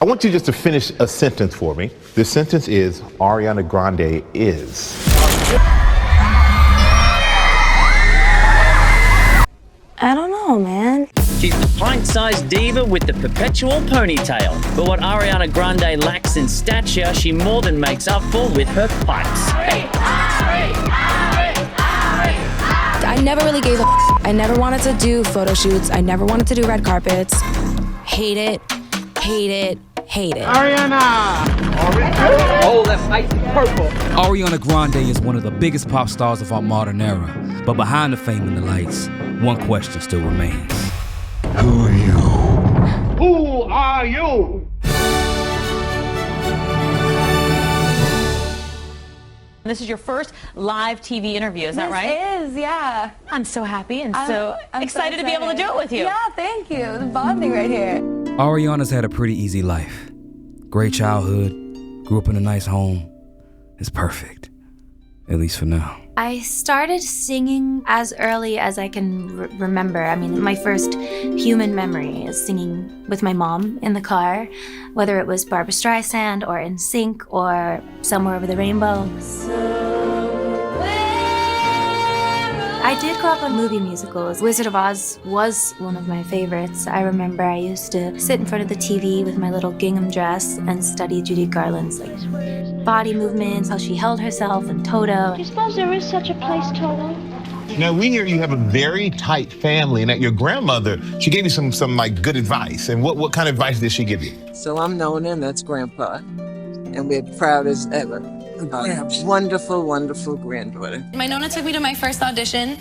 I want you just to finish a sentence for me. This sentence is, Ariana Grande is. I don't know, man. She's the pint-sized diva with the perpetual ponytail. But what Ariana Grande lacks in stature, she more than makes up for with her pipes. I never really gave a I never wanted to do photo shoots. I never wanted to do red carpets. Hate it, hate it, hate it. Ariana! Oh, that icy purple. Ariana Grande is one of the biggest pop stars of our modern era. But behind the fame and the lights, one question still remains. Who are you? Who are you? This is your first live TV interview, is that right? It is, yeah. I'm so happy and so excited to be able to do it with you. Yeah, thank you. The bonding right here. Ariana's had a pretty easy life. Great childhood, grew up in a nice home. It's perfect, at least for now. I started singing as early as I can remember. I mean, my first human memory is singing with my mom in the car, whether it was Barbra Streisand or In Sync or Somewhere Over the Rainbow. I did grow up on movie musicals. Wizard of Oz was one of my favorites. I remember I used to sit in front of the TV with my little gingham dress and study Judy Garland's body movements, how she held herself, and Toto. Do you suppose there is such a place, Toto? Now, we hear you have a very tight family, and that your grandmother, she gave you some good advice. And what kind of advice did she give you? So I'm Nona, and that's Grandpa. And we're proud as ever. Wonderful, wonderful granddaughter. My Nona took me to my first audition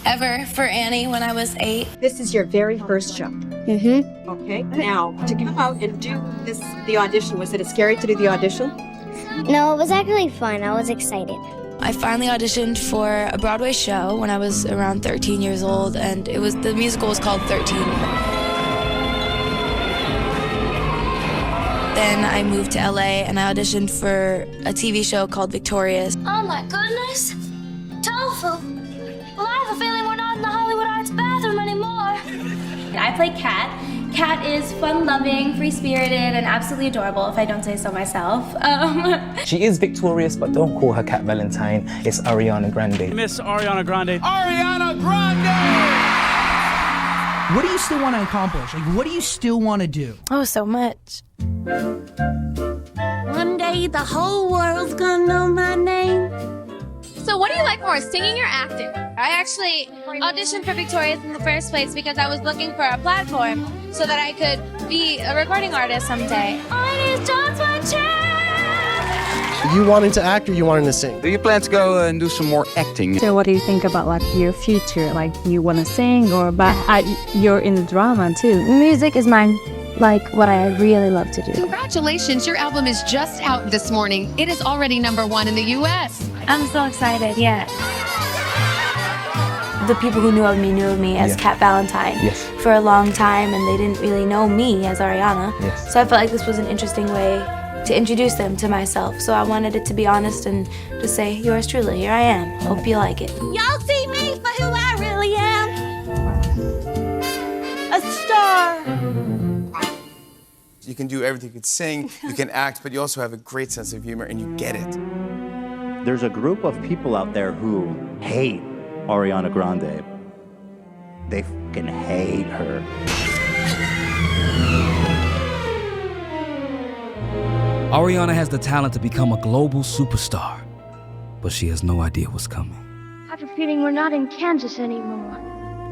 ever for Annie when I was 8. This is your very first show. Mm-hmm. Okay, now to come out and do the audition, was it scary to do the audition? No, it was actually fun. I was excited. I finally auditioned for a Broadway show when I was around 13 years old, and the musical was called 13. Then I moved to LA and I auditioned for a TV show called Victorious. Oh my goodness. Tofu. Well, I have a feeling we're not in the Hollywood Arts bathroom anymore. I play Kat. Kat is fun-loving, free-spirited, and absolutely adorable, if I don't say so myself. She is victorious, but don't call her Kat Valentine. It's Ariana Grande. Miss Ariana Grande. Ariana Grande! What do you still want to accomplish? What do you still want to do? Oh, so much. One day the whole world's gonna know my name. So what do you like more, singing or acting? I actually auditioned for Victorious in the first place because I was looking for a platform so that I could be a recording artist someday. It is just one chance. You wanting to act or you wanting to sing? Do you plan to go and do some more acting? So what do you think about your future? You want to sing or you're in the drama too? Music is what I really love to do. Congratulations, your album is just out this morning. It is already #1 in the US. I'm so excited, yeah. The people who knew of me as Kat Valentine for a long time, and they didn't really know me as Ariana. So I felt like this was an interesting way to introduce them to myself. So I wanted it to be honest and just say, yours truly, here I am. Hope you like it. Y'all see me for who I really am. A star. You can do everything. You can sing, you can act, but you also have a great sense of humor and you get it. There's a group of people out there who hate Ariana Grande. They fucking hate her. Ariana has the talent to become a global superstar, but she has no idea what's coming. I have a feeling we're not in Kansas anymore.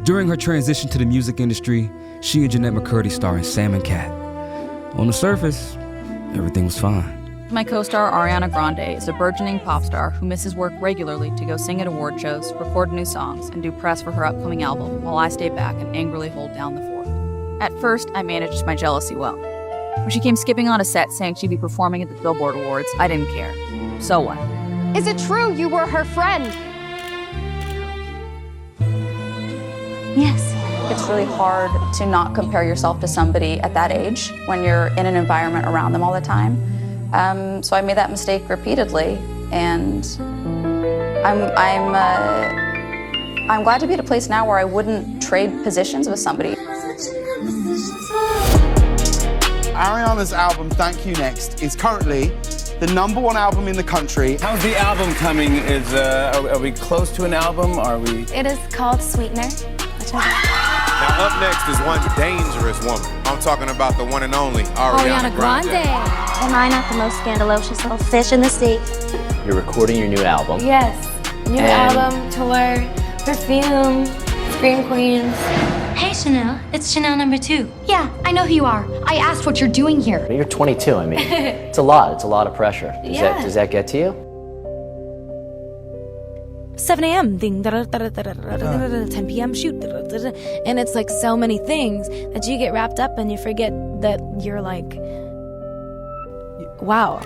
During her transition to the music industry, she and Jeanette McCurdy star in Sam and Cat. On the surface, everything was fine. My co-star Ariana Grande is a burgeoning pop star who misses work regularly to go sing at award shows, record new songs, and do press for her upcoming album while I stay back and angrily hold down the fort. At first, I managed my jealousy well. When she came skipping on a set saying she'd be performing at the Billboard Awards, I didn't care. So what? Is it true you were her friend? Yes. It's really hard to not compare yourself to somebody at that age when you're in an environment around them all the time. So I made that mistake repeatedly, and I'm glad to be at a place now where I wouldn't trade positions with somebody. Ariana's album, Thank You Next, is currently the #1 album in the country. How's the album coming? Are we close to an album? Are we? It is called Sweetener. Now up next is one dangerous woman. I'm talking about the one and only Ariana Grande. Am I not the most scandalous little fish in the sea? You're recording your new album. Yes. New album, tour, perfume, Scream Queens. Hey Chanel, it's Chanel #2. Yeah, I know who you are. I asked what you're doing here. You're 22, I mean. It's a lot of pressure. Does that get to you? 7 a.m. Ding, 10 p.m. shoot, and it's like so many things that you get wrapped up and you forget that you're like, wow.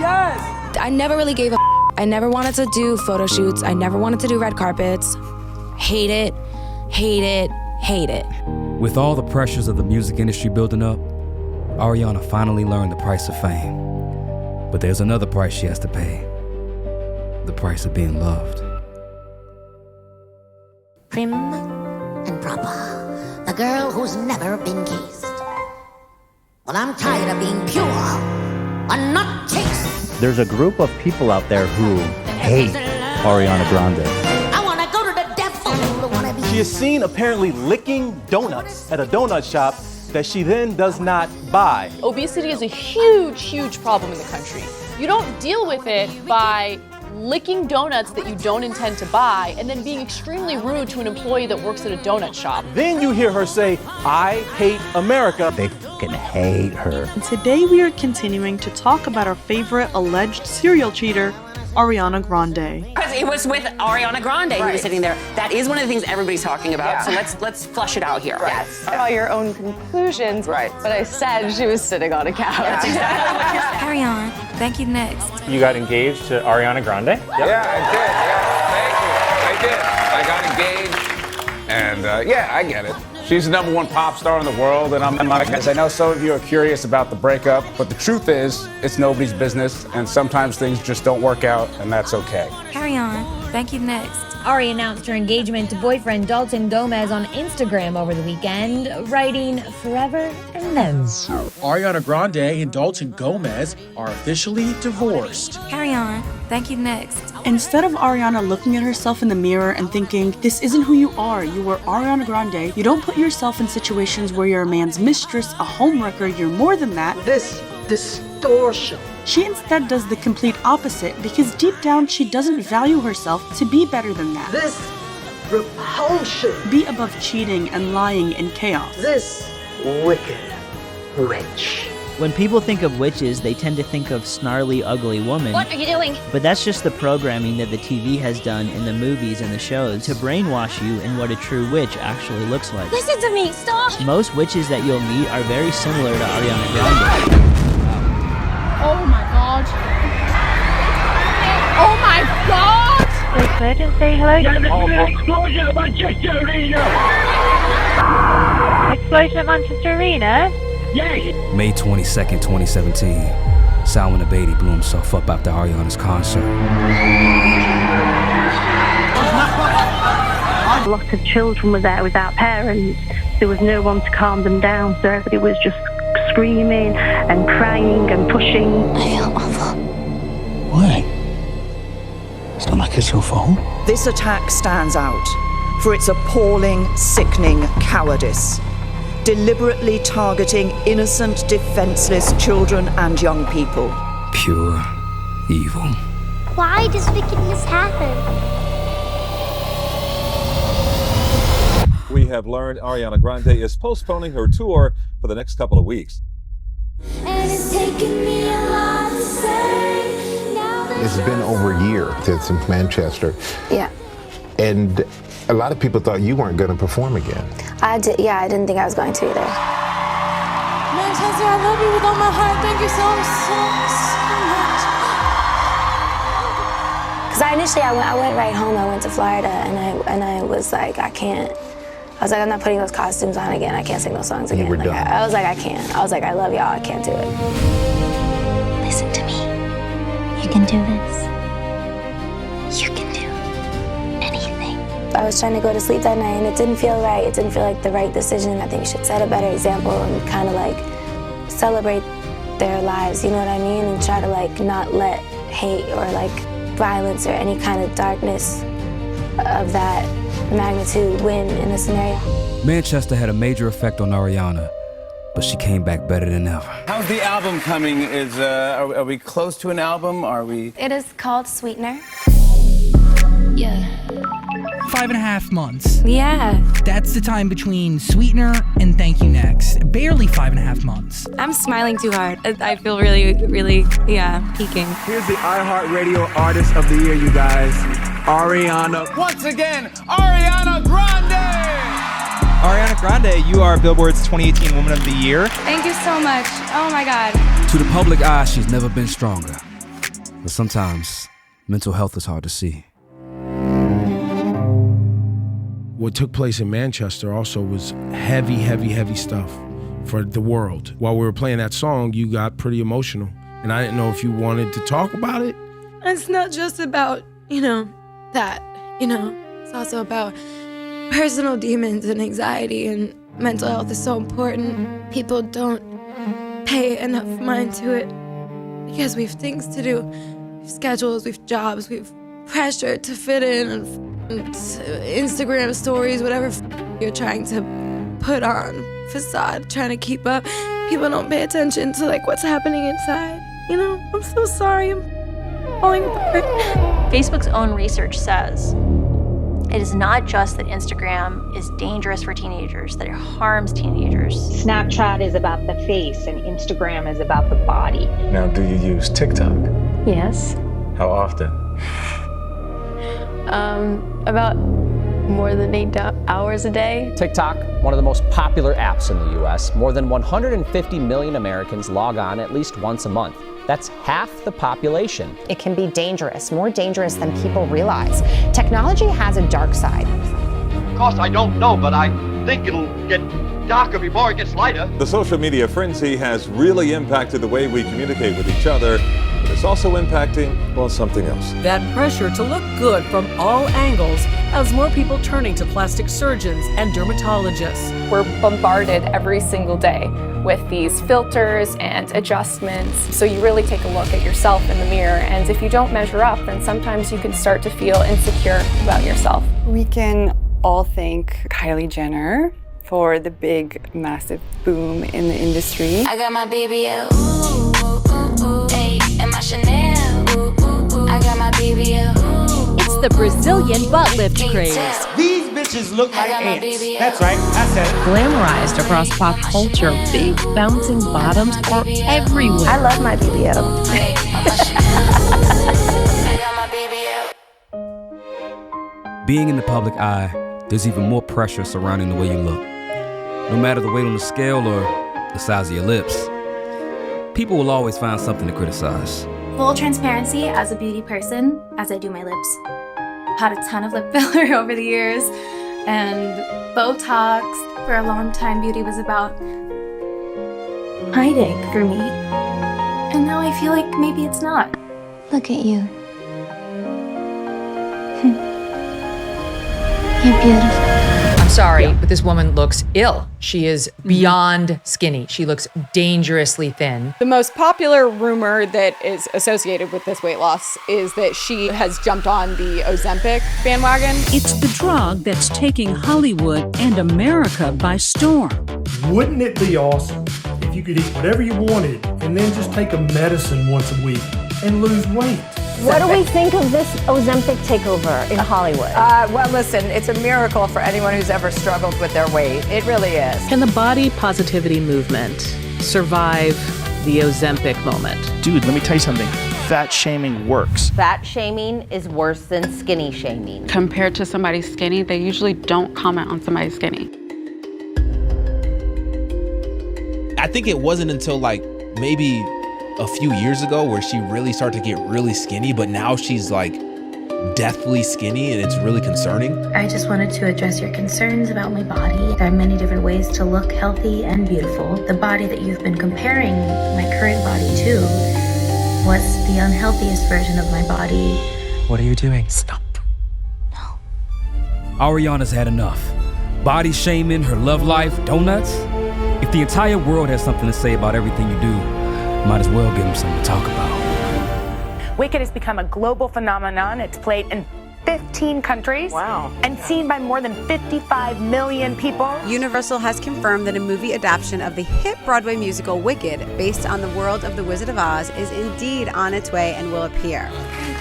Yes! I never really gave a I never wanted to do photo shoots. I never wanted to do red carpets. Hate it, hate it, hate it. With all the pressures of the music industry building up, Ariana finally learned the price of fame. But there's another price she has to pay. The price of being loved. Prim and proper. The girl who's never been kissed. Well, I'm tired of being pure and not chaste. There's a group of people out there who hate Ariana Grande. I want to go to the devil. She is seen apparently licking donuts at a donut shop that she then does not buy. Obesity is a huge problem in the country. You don't deal with it by licking donuts that you don't intend to buy and then being extremely rude to an employee that works at a donut shop. Then you hear her say, "I hate America." They fucking hate her. And today we are continuing to talk about our favorite alleged serial cheater, Ariana Grande. Because it was with Ariana Grande who was sitting there. That is one of the things everybody's talking about. So let's flush it out here. Yes. Draw your own conclusions. Right. But I said she was sitting on a couch. That's exactly what you're saying. Carry on. Thank you, next. You got engaged to Ariana Grande? Yeah, I did. Yeah, thank you. I did. I got engaged, and yeah, I get it. She's the #1 pop star in the world, and I'm like, I know some of you are curious about the breakup, but the truth is, it's nobody's business, and sometimes things just don't work out, and that's okay. Carry on. Thank you, next. Ari announced her engagement to boyfriend Dalton Gomez on Instagram over the weekend, writing forever and then. Ariana Grande and Dalton Gomez are officially divorced. Carry on. Thank you, next. Instead of Ariana looking at herself in the mirror and thinking, this isn't who you are, you were Ariana Grande, you don't put yourself in situations where you're a man's mistress, a homewrecker, you're more than that. This distortion. She instead does the complete opposite because deep down she doesn't value herself to be better than that. This repulsion. Be above cheating and lying and chaos. This wicked witch. When people think of witches, they tend to think of snarly, ugly women. What are you doing? But that's just the programming that the TV has done in the movies and the shows to brainwash you in what a true witch actually looks like. Listen to me, stop! Most witches that you'll meet are very similar to Ariana Grande. Oh my god. Oh my god! Wait, didn't say hello. Yeah, this is an explosion at Manchester Arena! Explosion at Manchester Arena? Yes! May 22nd, 2017. Salman Abedi blew himself up after Ariana's concert. Lots of children were there without parents. There was no one to calm them down, so everybody was just screaming and crying and pushing. I feel awful. Why? It's not like it's your fault. This attack stands out for its appalling, sickening cowardice, deliberately targeting innocent, defenseless children and young people. Pure evil. Why does wickedness happen? We have learned Ariana Grande is postponing her tour for the next couple of weeks. It's been over a year since Manchester. Yeah. And a lot of people thought you weren't going to perform again. I didn't think I was going to either. Manchester, I love you with all my heart. Thank you so much. Because initially I went right home. I went to Florida, and I was like, I can't. I was like, I'm not putting those costumes on again. I can't sing those songs again. You were done. I was like, I can't. I was like, I love y'all. I can't do it. Listen to me. You can do this. You can do anything. I was trying to go to sleep that night and it didn't feel right. It didn't feel like the right decision. I think you should set a better example and kind of like celebrate their lives, you know what I mean? And try to like not let hate or like violence or any kind of darkness of that magnitude win in this scenario. Manchester had a major effect on Ariana, but she came back better than ever. How's the album coming? Are we close to an album? Are we? It is called Sweetener. Yeah. 5.5 months. Yeah. That's the time between Sweetener and Thank You Next. Barely 5.5 months. I'm smiling too hard. I feel really, peaking. Here's the iHeartRadio Artist of the Year, you guys. Ariana. Once again, Ariana Grande! Ariana Grande, you are Billboard's 2018 Woman of the Year. Thank you so much. Oh my God. To the public eye, she's never been stronger. But sometimes, mental health is hard to see. What took place in Manchester also was heavy stuff for the world. While we were playing that song, you got pretty emotional. And I didn't know if you wanted to talk about it. It's not just about, that, it's also about personal demons and anxiety, and mental health is so important. People don't pay enough mind to it because we have things to do. We have schedules, we have jobs, we have pressure to fit in, and Instagram stories, whatever you're trying to put on, facade, trying to keep up. People don't pay attention to like what's happening inside. I'm so sorry. I'm falling apart. Facebook's own research says it is not just that Instagram is dangerous for teenagers, that it harms teenagers. Snapchat is about the face and Instagram is about the body. Now, do you use TikTok? Yes. How often? About more than 8 hours a day. TikTok, one of the most popular apps in the US. More than 150 million Americans log on at least once a month. That's half the population. It can be dangerous, more dangerous than people realize. Technology has a dark side. Of course, I don't know, but I think it'll get darker before it gets lighter. The social media frenzy has really impacted the way we communicate with each other. But it's also impacting, well, something else. That pressure to look good from all angles has more people turning to plastic surgeons and dermatologists. We're bombarded every single day with these filters and adjustments. So you really take a look at yourself in the mirror, and if you don't measure up, then sometimes you can start to feel insecure about yourself. We can all thank Kylie Jenner for the big, massive boom in the industry. I got my BBL, ooh, ooh, ooh, hey, and my Chanel, ooh, ooh, ooh. I got my BBL, ooh, It's the Brazilian butt lift craze. These bitches look like ants. That's right, I said it. Glamorized across pop culture, big bouncing bottoms are everywhere. I love my BBL. Being in the public eye, there's even more pressure surrounding the way you look. No matter the weight on the scale or the size of your lips, people will always find something to criticize. Full transparency, as a beauty person, as I do my lips, had a ton of lip filler over the years, and Botox. For a long time, beauty was about hiding for me. And now I feel like maybe it's not. Look at you. You're beautiful. I'm sorry, but this woman looks ill. She is beyond skinny. She looks dangerously thin. The most popular rumor that is associated with this weight loss is that she has jumped on the Ozempic bandwagon. It's the drug that's taking Hollywood and America by storm. Wouldn't it be awesome if you could eat whatever you wanted and then just take a medicine once a week and lose weight? What do we think of this Ozempic takeover in Hollywood? Well, listen, it's a miracle for anyone who's ever struggled with their weight. It really is. Can the body positivity movement survive the Ozempic moment? Dude, let me tell you something. Fat shaming works. Fat shaming is worse than skinny shaming. Compared to somebody skinny, they usually don't comment on somebody skinny. I think it wasn't until like maybe a few years ago where she really started to get really skinny, but now she's like deathly skinny and it's really concerning. I just wanted to address your concerns about my body. There are many different ways to look healthy and beautiful. The body that you've been comparing my current body to was the unhealthiest version of my body. What are you doing? Stop. No. Ariana's had enough. Body shaming, her love life, donuts. If the entire world has something to say about everything you do, might as well give them something to talk about. Wicked has become a global phenomenon. It's played in 15 countries. Wow. And seen by more than 55 million people. Universal has confirmed that a movie adaptation of the hit Broadway musical Wicked, based on the world of The Wizard of Oz, is indeed on its way and will appear.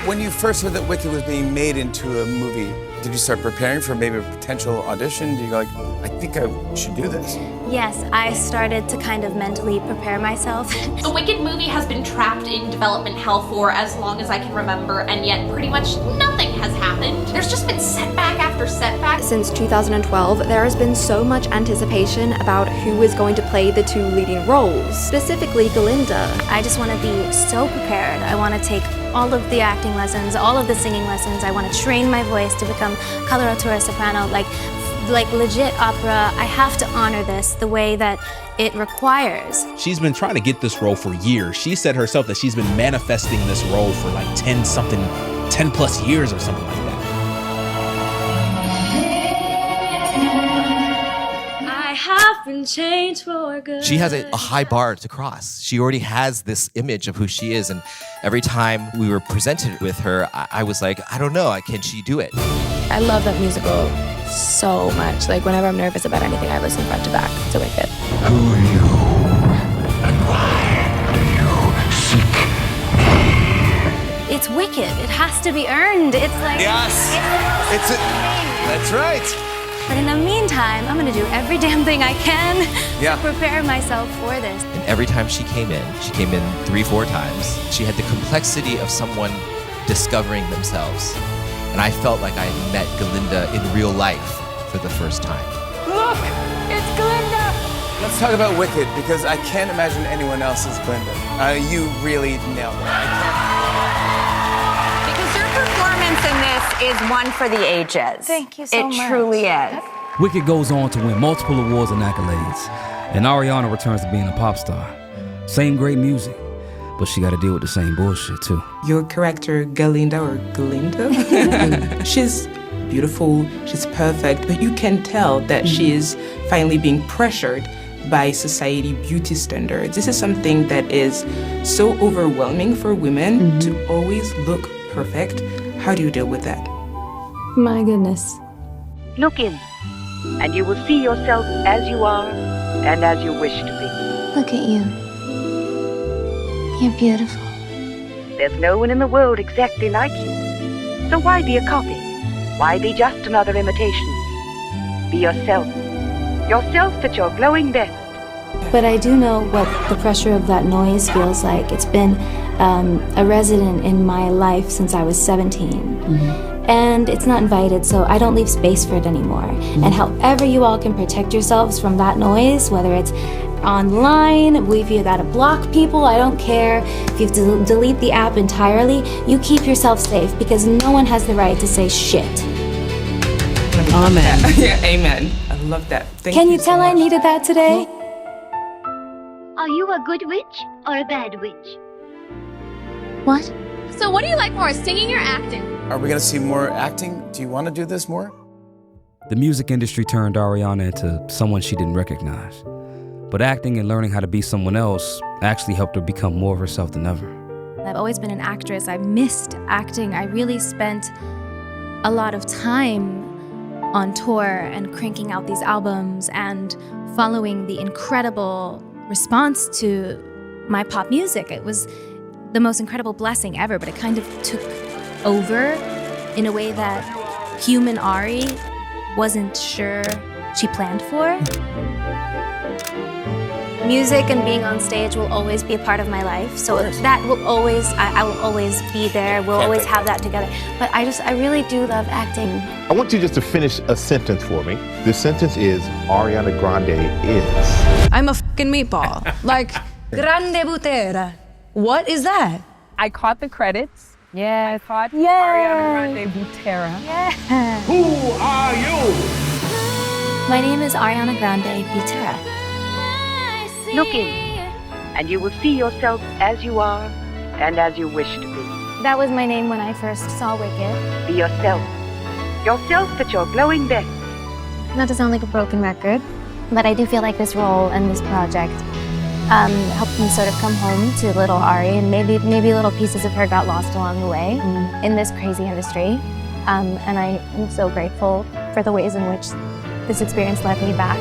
When you first heard that Wicked was being made into a movie, did you start preparing for maybe a potential audition? Do you go like, I think I should do this? Yes, I started to kind of mentally prepare myself. The Wicked movie has been trapped in development hell for as long as I can remember, and yet pretty much nothing has happened. There's just been setback after setback. Since 2012, there has been so much anticipation about who is going to play the two leading roles, specifically Glinda. I just want to be so prepared. I want to take all of the acting lessons, all of the singing lessons. I want to train my voice to become coloratura soprano, like legit opera. I have to honor this the way that it requires. She's been trying to get this role for years. She said herself that she's been manifesting this role for like 10 plus years or something like that. I have been changed for good. She has a high bar to cross. She already has this image of who she is, and every time we were presented with her, I was like, I don't know, can she do it? I love that musical so much. Like, whenever I'm nervous about anything, I listen front to back to Wicked. Who are you? And why do you seek me? It's Wicked. It has to be earned. It's like... Yes! That's right! But in the meantime, I'm gonna do every damn thing I can to prepare myself for this. And every time she came in 3-4 times, she had the complexity of someone discovering themselves. And I felt like I had met Glinda in real life for the first time. Look, it's Glinda! Let's talk about Wicked, because I can't imagine anyone else as Glinda. You really nailed it. Because your performance in this is one for the ages. Thank you so much. It truly is. Wicked goes on to win multiple awards and accolades, and Ariana returns to being a pop star. Same great music, but she got to deal with the same bullshit too. Your character, Glinda, she's beautiful, she's perfect, but you can tell that she is finally being pressured by society beauty standards. This is something that is so overwhelming for women to always look perfect. How do you deal with that? My goodness. Look in, and you will see yourself as you are and as you wish to be. Look at you. You're beautiful. There's no one in the world exactly like you. So why be a copy? Why be just another imitation? Be yourself. Yourself at your glowing best. But I do know what the pressure of that noise feels like. It's been a resident in my life since I was 17. And it's not invited, so I don't leave space for it anymore. And however you all can protect yourselves from that noise, whether it's online, if you gotta block people, I don't care. If you have to delete the app entirely, you keep yourself safe, because no one has the right to say shit. Amen. Yeah, amen. I love that. Can you tell I needed that today? Are you a good witch or a bad witch? What? So what do you like more, singing or acting? Are we gonna see more acting? Do you want to do this more? The music industry turned Ariana into someone she didn't recognize. But acting and learning how to be someone else actually helped her become more of herself than ever. I've always been an actress. I missed acting. I really spent a lot of time on tour and cranking out these albums and following the incredible response to my pop music. It was the most incredible blessing ever, but it kind of took over in a way that human Ari wasn't sure she planned for. Music and being on stage will always be a part of my life, so that will always, I will always be there, we'll always have that together. But I really do love acting. I want you just to finish a sentence for me. The sentence is, Ariana Grande is. I'm a fucking meatball. Like, Grande Butera. What is that? I caught the credits. Yeah. I caught Ariana Grande Butera. Yeah. Who are you? My name is Ariana Grande Butera. Look in, and you will see yourself as you are and as you wish to be. That was my name when I first saw Wicked. Be yourself. yourself at your glowing best. Not to sound like a broken record, but I do feel like this role and this project helped me sort of come home to little Ari, and maybe little pieces of her got lost along the way in this crazy industry. And I am so grateful for the ways in which this experience led me back.